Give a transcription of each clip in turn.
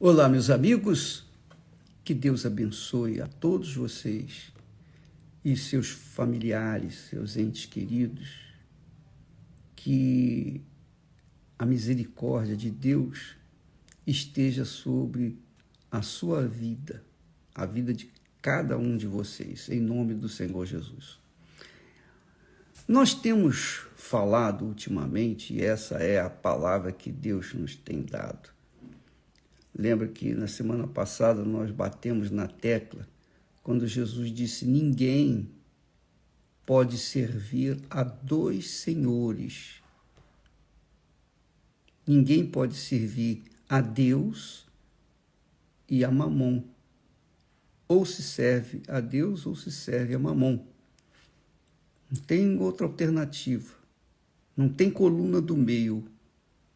Olá, meus amigos, que Deus abençoe a todos vocês e seus familiares, seus entes queridos, que a misericórdia de Deus esteja sobre a sua vida, a vida de cada um de vocês, em nome do Senhor Jesus. Nós temos falado ultimamente, e essa é a palavra que Deus nos tem dado. Lembra que na semana passada nós batemos na tecla quando Jesus disse: ninguém pode servir a dois senhores. Ninguém pode servir a Deus e a Mamon. Ou se serve a Deus ou se serve a Mamon. Não tem outra alternativa. Não tem coluna do meio.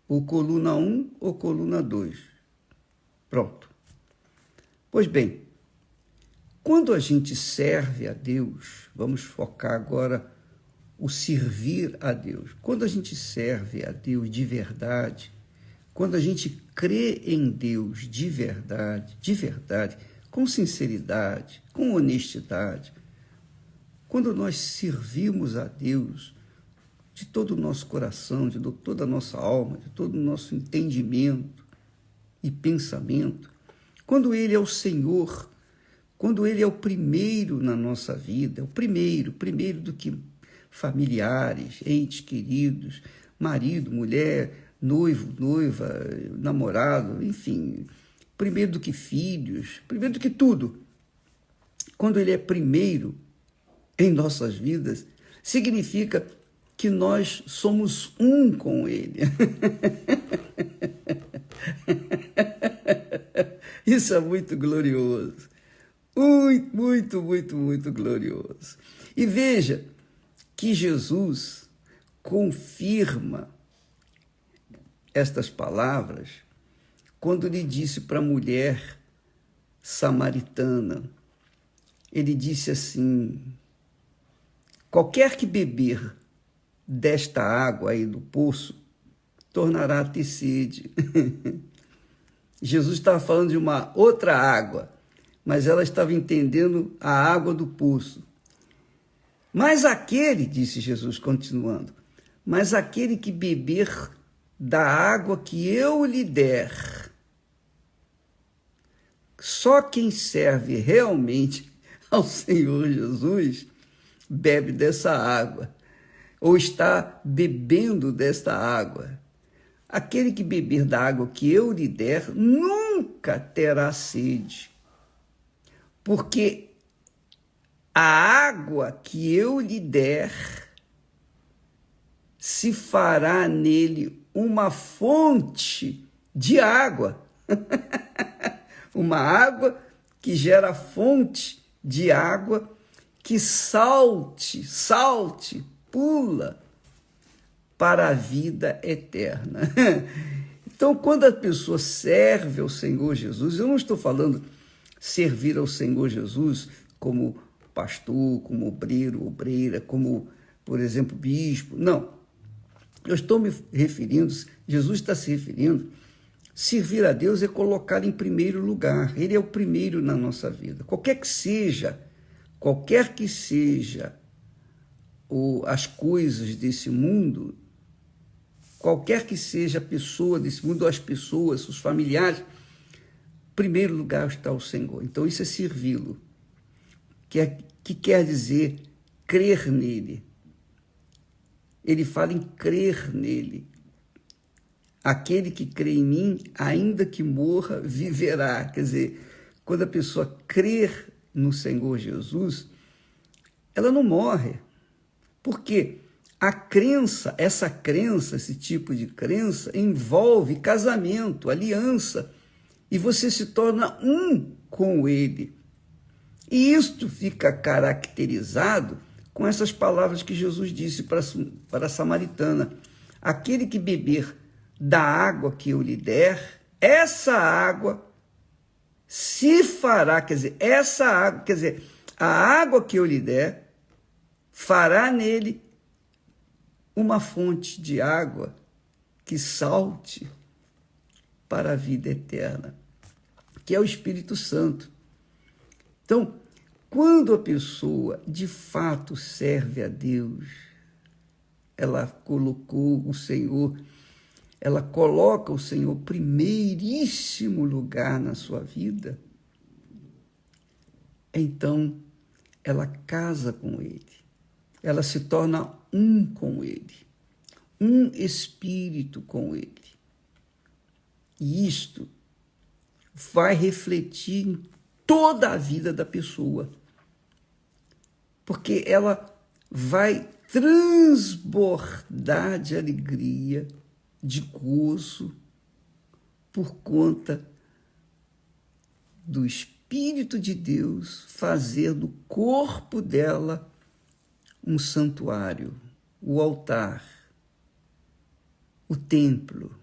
Ou coluna 1 ou coluna 2. Pronto. Pois bem, quando a gente serve a Deus, vamos focar agora o servir a Deus. Quando a gente serve a Deus de verdade, quando a gente crê em Deus de verdade, com sinceridade, com honestidade, quando nós servimos a Deus de todo o nosso coração, de toda a nossa alma, de todo o nosso entendimento e pensamento, quando Ele é o Senhor, quando Ele é o primeiro na nossa vida, o primeiro do que familiares, entes queridos, marido, mulher, noivo, noiva, namorado, enfim, primeiro do que filhos, primeiro do que tudo. Quando Ele é primeiro em nossas vidas, significa que nós somos um com Ele. Isso é muito glorioso. Muito glorioso. E veja que Jesus confirma estas palavras quando lhe disse para a mulher samaritana. Ele disse assim: qualquer que beber desta água aí do poço tornará a ter sede. Jesus estava falando de uma outra água, mas ela estava entendendo a água do poço. Mas aquele, disse Jesus continuando, mas aquele que beber da água que eu lhe der, só quem serve realmente ao Senhor Jesus bebe dessa água, ou está bebendo desta água. Aquele que beber da água que eu lhe der nunca terá sede, porque a água que eu lhe der se fará nele uma fonte de água. Uma água que gera fonte de água que salte, pula para a vida eterna. Então, quando a pessoa serve ao Senhor Jesus, eu não estou falando servir ao Senhor Jesus como pastor, como obreiro, obreira, como, por exemplo, bispo. Não. Eu estou me referindo, Jesus está se referindo, servir a Deus é colocar em primeiro lugar. Ele é o primeiro na nossa vida. Qualquer que seja as coisas desse mundo, qualquer que seja a pessoa desse mundo, as pessoas, os familiares, em primeiro lugar está o Senhor. Então isso é servi-lo, que quer dizer crer nele. Ele fala em crer nele. Aquele que crê em mim, ainda que morra, viverá. Quer dizer, quando a pessoa crer no Senhor Jesus, ela não morre. Por quê? A crença, esse tipo de crença, envolve casamento, aliança, e você se torna um com ele. E isto fica caracterizado com essas palavras que Jesus disse para a samaritana: aquele que beber da água que eu lhe der, essa água se fará, a água que eu lhe der fará nele uma fonte de água que salte para a vida eterna. que é o Espírito Santo. Então, quando a pessoa de fato serve a Deus, ela colocou o Senhor, ela coloca o Senhor primeiríssimo lugar na sua vida, então ela casa com Ele, ela se torna um com Ele, um espírito com Ele. E isto vai refletir em toda a vida da pessoa, porque ela vai transbordar de alegria, de gozo, por conta do Espírito de Deus fazer do corpo dela um santuário, o altar, o templo,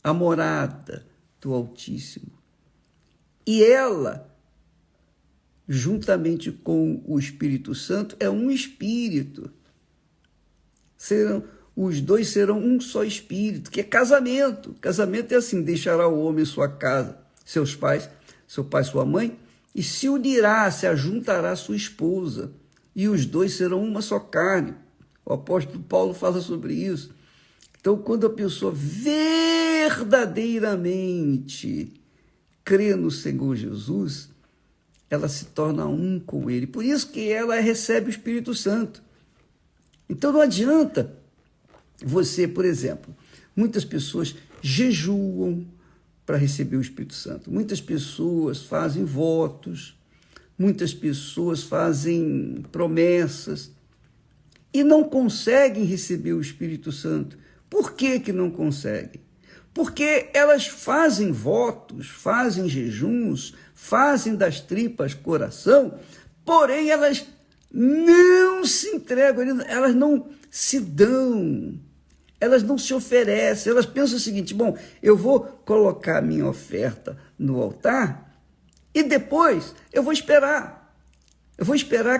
a morada do Altíssimo. E ela, juntamente com o Espírito Santo, é um espírito. Os dois serão um só espírito, que é casamento. Casamento é assim: deixará o homem sua casa, seus pais, seu pai, sua mãe, e se unirá, se ajuntará sua esposa, e os dois serão uma só carne. O apóstolo Paulo fala sobre isso. Então, quando a pessoa verdadeiramente crê no Senhor Jesus, ela se torna um com Ele. Por isso que ela recebe o Espírito Santo. Então, não adianta você, por exemplo, muitas pessoas jejuam para receber o Espírito Santo. Muitas pessoas fazem votos, muitas pessoas fazem promessas e não conseguem receber o Espírito Santo. Por que que não conseguem? Porque elas fazem votos, fazem jejuns, fazem das tripas coração, porém elas não se entregam, elas não se dão, elas não se oferecem, elas pensam o seguinte: bom, eu vou colocar a minha oferta no altar e depois eu vou esperar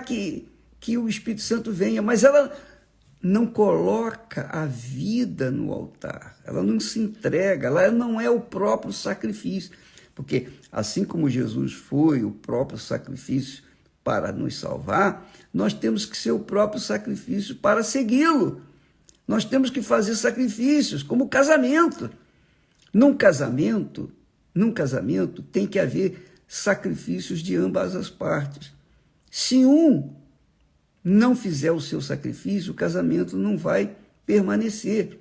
que o Espírito Santo venha, mas ela não coloca a vida no altar, ela não se entrega, ela não é o próprio sacrifício, porque assim como Jesus foi o próprio sacrifício para nos salvar, nós temos que ser o próprio sacrifício para segui-lo. Nós temos que fazer sacrifícios, como casamento. Num casamento tem que haver sacrifícios de ambas as partes. Se um não fizer o seu sacrifício, o casamento não vai permanecer.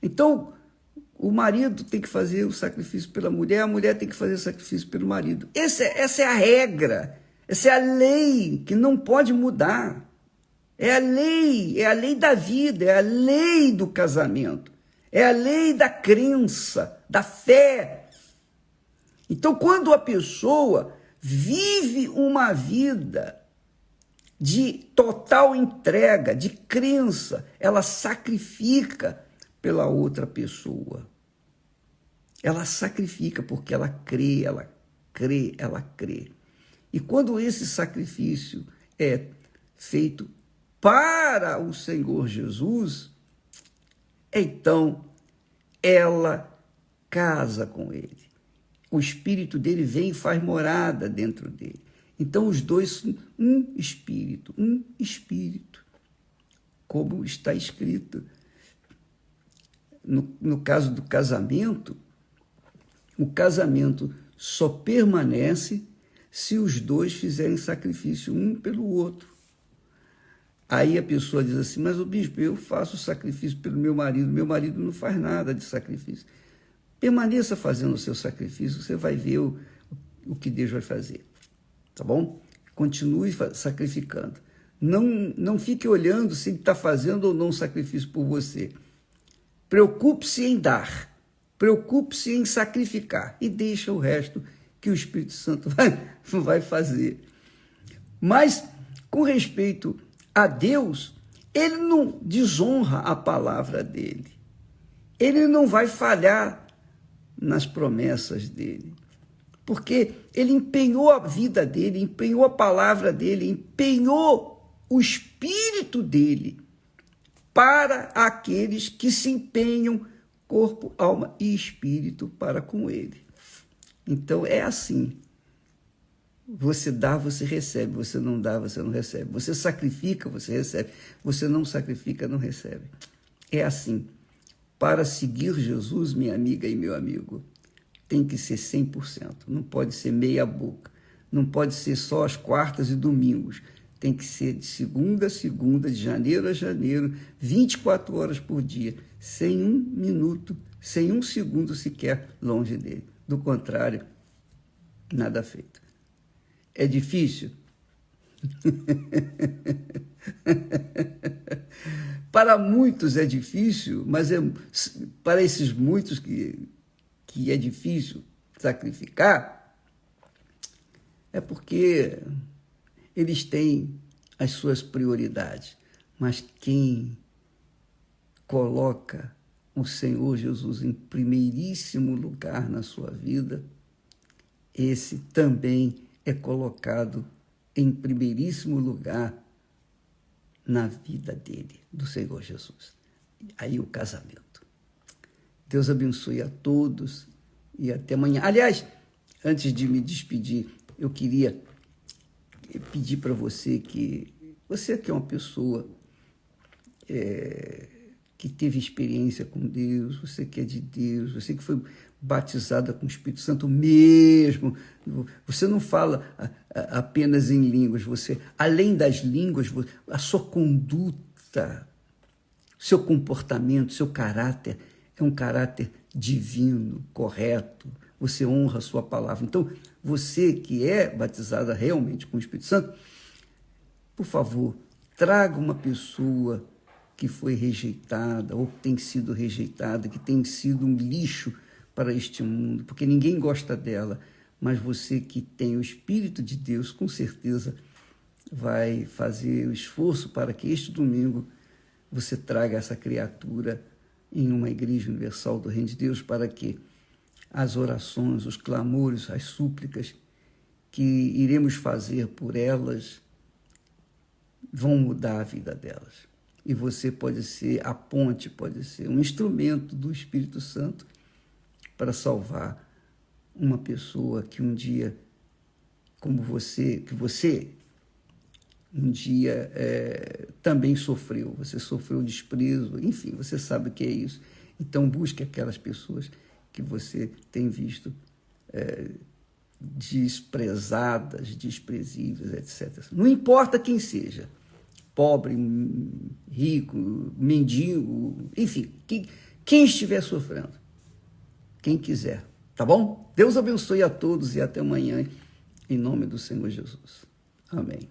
Então, o marido tem que fazer o sacrifício pela mulher, a mulher tem que fazer o sacrifício pelo marido. Essa é a regra, essa é a lei que não pode mudar. É a lei da vida, é a lei do casamento, é a lei da crença, da fé. Então, quando a pessoa vive uma vida de total entrega, de crença, ela sacrifica pela outra pessoa. Ela sacrifica porque ela crê, ela crê, ela crê. E quando esse sacrifício é feito para o Senhor Jesus, então ela casa com Ele. O Espírito dele vem e faz morada dentro dele. Então os dois são um espírito, como está escrito. No caso do casamento, o casamento só permanece se os dois fizerem sacrifício um pelo outro. Aí a pessoa diz assim: mas o bispo, eu faço sacrifício pelo meu marido não faz nada de sacrifício. Permaneça fazendo o seu sacrifício, você vai ver o que Deus vai fazer. Tá bom? Continue sacrificando. Não fique olhando se ele está fazendo ou não sacrifício por você. Preocupe-se em dar. Preocupe-se em sacrificar. E deixa o resto que o Espírito Santo vai fazer. Mas, com respeito a Deus, ele não desonra a palavra dele. Ele não vai falhar nas promessas dele. Porque ele empenhou a vida dele, empenhou a palavra dele, empenhou o espírito dele para aqueles que se empenham corpo, alma e espírito para com ele. Então, é assim. Você dá, você recebe. Você não dá, você não recebe. Você sacrifica, você recebe. Você não sacrifica, não recebe. É assim. Para seguir Jesus, minha amiga e meu amigo, tem que ser 100%. Não pode ser meia boca. Não pode ser só as quartas e domingos. Tem que ser de segunda a segunda, de janeiro a janeiro, 24 horas por dia, sem um minuto, sem um segundo sequer longe dele. Do contrário, nada feito. É difícil? Para muitos é difícil, mas para esses muitos que é difícil sacrificar, é porque eles têm as suas prioridades. Mas quem coloca o Senhor Jesus em primeiríssimo lugar na sua vida, esse também é colocado em primeiríssimo lugar na vida dele, do Senhor Jesus. Aí o casamento. Deus abençoe a todos e até amanhã. Aliás, antes de me despedir, eu queria pedir para você que é uma pessoa que teve experiência com Deus, você que é de Deus, você que foi batizada com o Espírito Santo mesmo, você não fala apenas em línguas, você, além das línguas, a sua conduta, seu comportamento, seu caráter é um caráter divino, correto, você honra a sua palavra. Então, você que é batizada realmente com o Espírito Santo, por favor, traga uma pessoa que foi rejeitada ou que tem sido rejeitada, que tem sido um lixo para este mundo, porque ninguém gosta dela, mas você que tem o Espírito de Deus, com certeza vai fazer o esforço para que este domingo você traga essa criatura em uma igreja universal do Reino de Deus, para que as orações, os clamores, as súplicas que iremos fazer por elas vão mudar a vida delas. E você pode ser a ponte, pode ser um instrumento do Espírito Santo para salvar uma pessoa que um dia, como você, que você um dia também sofreu. Você sofreu desprezo, enfim, você sabe o que é isso. Então busque aquelas pessoas que você tem visto desprezadas, desprezíveis, etc. Não importa quem seja, pobre, rico, mendigo, enfim, quem estiver sofrendo, quem quiser, tá bom? Deus abençoe a todos e até amanhã, em nome do Senhor Jesus. Amém.